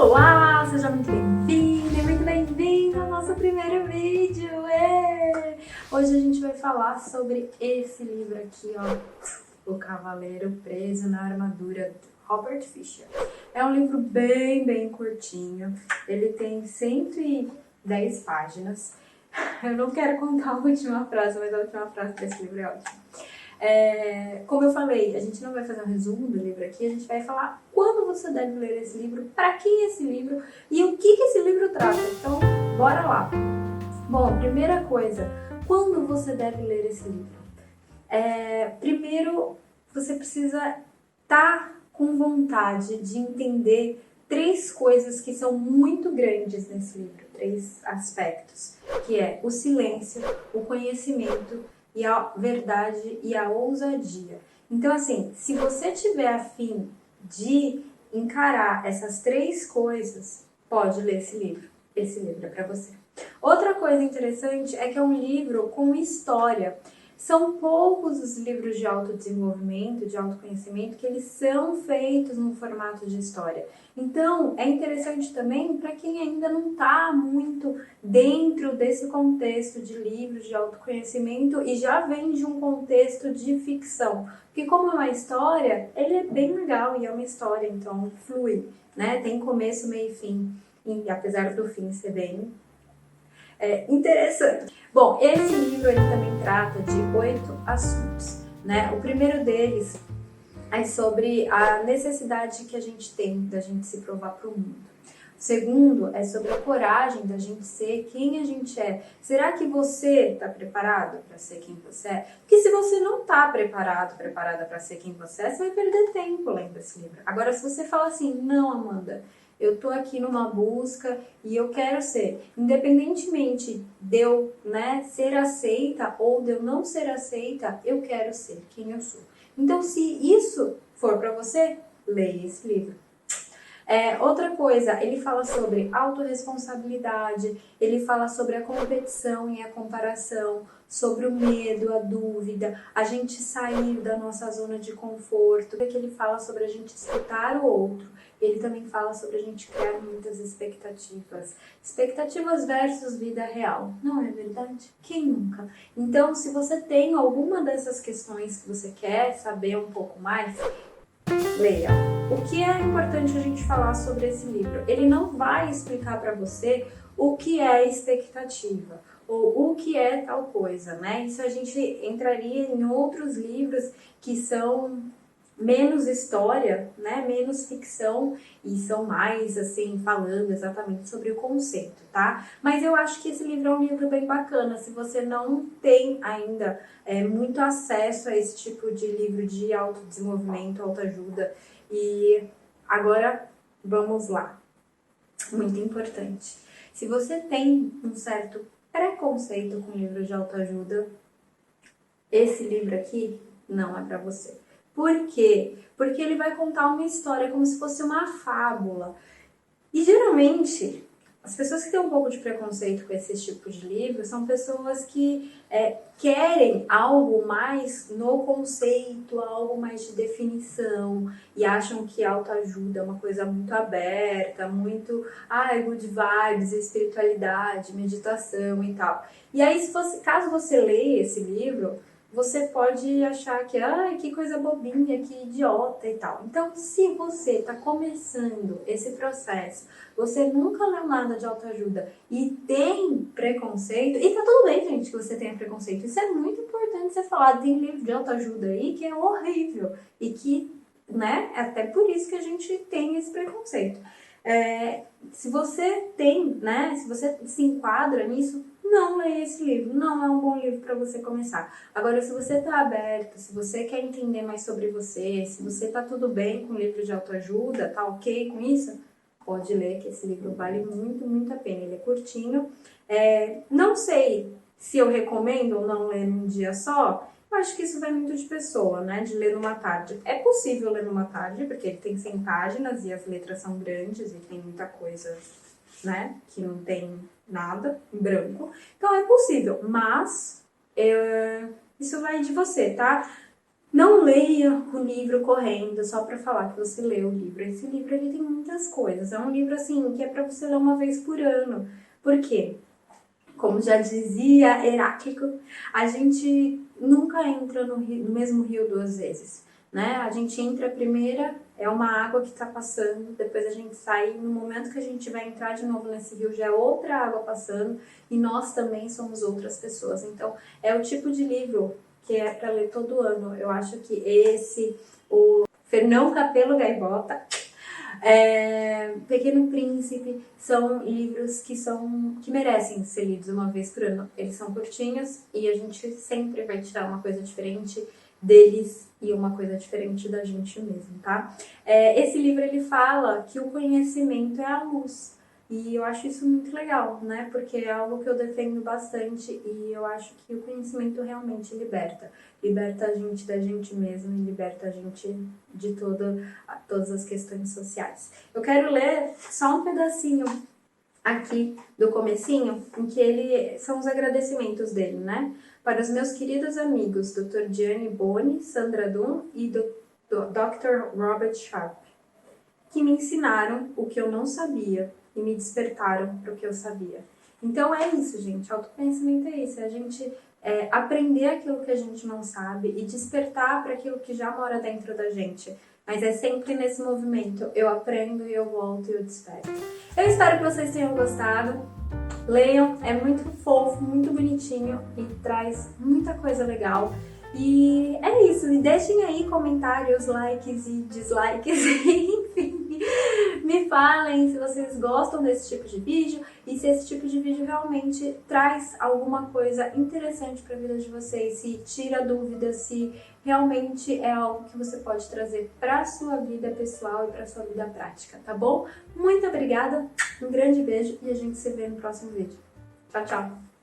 Olá, seja muito bem-vinda e muito bem-vindo ao nosso primeiro vídeo! Hoje a gente vai falar sobre esse livro aqui, ó, O Cavaleiro Preso na Armadura, de Robert Fisher. É um livro bem curtinho, ele tem 110 páginas. Eu não quero contar a última frase, mas a última frase desse livro é ótima. Como eu falei, a gente não vai fazer um resumo do livro aqui, a gente vai falar quando você deve ler esse livro, para que esse livro e o que esse livro trata. Então, bora lá! Bom, primeira coisa, quando você deve ler esse livro? Primeiro, você precisa estar com vontade de entender 3 coisas que são muito grandes nesse livro, 3 aspectos, que é o silêncio, o conhecimento e a verdade e a ousadia. Então, assim, se você tiver a fim de encarar essas 3 coisas, pode ler esse livro. Esse livro é para você. Outra coisa interessante é que é um livro com história. São poucos os livros de autodesenvolvimento, de autoconhecimento, que eles são feitos no formato de história. Então, é interessante também para quem ainda não está muito dentro desse contexto de livros de autoconhecimento e já vem de um contexto de ficção. Porque como é uma história, ele é bem legal e é uma história, então flui, né? Tem começo, meio e fim, e apesar do fim ser bem interessante. Bom, esse livro ele também trata de 8 assuntos, né? O primeiro deles é sobre a necessidade que a gente tem da gente se provar para o mundo. O segundo é sobre a coragem da gente ser quem a gente é. Será que você está preparado para ser quem você é? Porque se você não está preparada para ser quem você é, você vai perder tempo lendo esse livro. Agora, se você fala assim, não, Amanda, eu tô aqui numa busca e eu quero ser, independentemente de eu, ser aceita ou de eu não ser aceita, eu quero ser quem eu sou. Então, se isso for para você, leia esse livro. Outra coisa, ele fala sobre autorresponsabilidade, ele fala sobre a competição e a comparação, sobre o medo, a dúvida, a gente sair da nossa zona de conforto. Que ele fala sobre a gente escutar o outro. Ele também fala sobre a gente criar muitas expectativas. Expectativas versus vida real. Não é verdade? Quem nunca? Então, se você tem alguma dessas questões que você quer saber um pouco mais, leia. O que é importante a gente falar sobre esse livro? Ele não vai explicar para você o que é expectativa ou o que é tal coisa, né? Isso a gente entraria em outros livros que são menos história, né? Menos ficção e são mais, assim, falando exatamente sobre o conceito, tá? Mas eu acho que esse livro é um livro bem bacana. Se você não tem ainda muito acesso a esse tipo de livro de autodesenvolvimento, autoajuda. E agora, vamos lá. Muito importante. Se você tem um certo preconceito com livros de autoajuda, esse livro aqui não é para você. Por quê? Porque ele vai contar uma história como se fosse uma fábula. E geralmente, as pessoas que têm um pouco de preconceito com esse tipo de livro são pessoas que querem algo mais no conceito, algo mais de definição, e acham que autoajuda é uma coisa muito aberta, muito good vibes, espiritualidade, meditação e tal. E aí, caso você leia esse livro, você pode achar que coisa bobinha, que idiota e tal. Então, se você está começando esse processo, você nunca leu nada de autoajuda e tem preconceito, e tá tudo bem, gente, que você tenha preconceito. Isso é muito importante ser falado. Tem livro de autoajuda aí que é horrível e que, é até por isso que a gente tem esse preconceito. Se você tem, se você se enquadra nisso, não leia esse livro, não é um bom livro para você começar. Agora, se você está aberto, se você quer entender mais sobre você, se você está tudo bem com o livro de autoajuda, tá ok com isso, pode ler, que esse livro vale muito a pena. Ele é curtinho. Não sei se eu recomendo ou não ler num dia só. Eu acho que isso vai muito de pessoa, de ler numa tarde. É possível ler numa tarde, porque ele tem 100 páginas e as letras são grandes e tem muita coisa, que não tem nada em branco. Então é possível, mas isso vai de você, tá? Não leia o livro correndo só para falar que você leu o livro. Esse livro ele tem muitas coisas. É um livro assim que é para você ler uma vez por ano. Por quê? Como já dizia Heráclito, a gente nunca entra no mesmo rio duas vezes, né? A gente entra a primeira, é uma água que está passando, depois a gente sai, no momento que a gente vai entrar de novo nesse rio já é outra água passando e nós também somos outras pessoas. Então, é o tipo de livro que é para ler todo ano. Eu acho que esse, o Fernão Capelo Gaivota, Pequeno Príncipe, são livros que merecem ser lidos uma vez por ano. Eles são curtinhos e a gente sempre vai tirar uma coisa diferente deles e uma coisa diferente da gente mesmo, tá? Esse livro ele fala que o conhecimento é a luz. E eu acho isso muito legal, né? Porque é algo que eu defendo bastante e eu acho que o conhecimento realmente liberta. Liberta a gente da gente mesmo e liberta a gente de todas as questões sociais. Eu quero ler só um pedacinho aqui do comecinho, em que são os agradecimentos dele, né? Para os meus queridos amigos, Dr. Gianni Boni, Sandra Dunn e Dr. Robert Sharp, que me ensinaram o que eu não sabia e me despertaram para o que eu sabia. Então é isso, gente. Autoconhecimento é isso. É a gente aprender aquilo que a gente não sabe e despertar para aquilo que já mora dentro da gente. Mas é sempre nesse movimento. Eu aprendo e eu volto e eu desperto. Eu espero que vocês tenham gostado. Leiam, é muito fofo, muito bonitinho e traz muita coisa legal. E é isso, e deixem aí comentários, likes e dislikes, enfim. Me falem se vocês gostam desse tipo de vídeo e se esse tipo de vídeo realmente traz alguma coisa interessante para a vida de vocês, se tira dúvidas, se realmente é algo que você pode trazer para a sua vida pessoal e para a sua vida prática, tá bom? Muito obrigada, um grande beijo e a gente se vê no próximo vídeo. Tchau, tchau!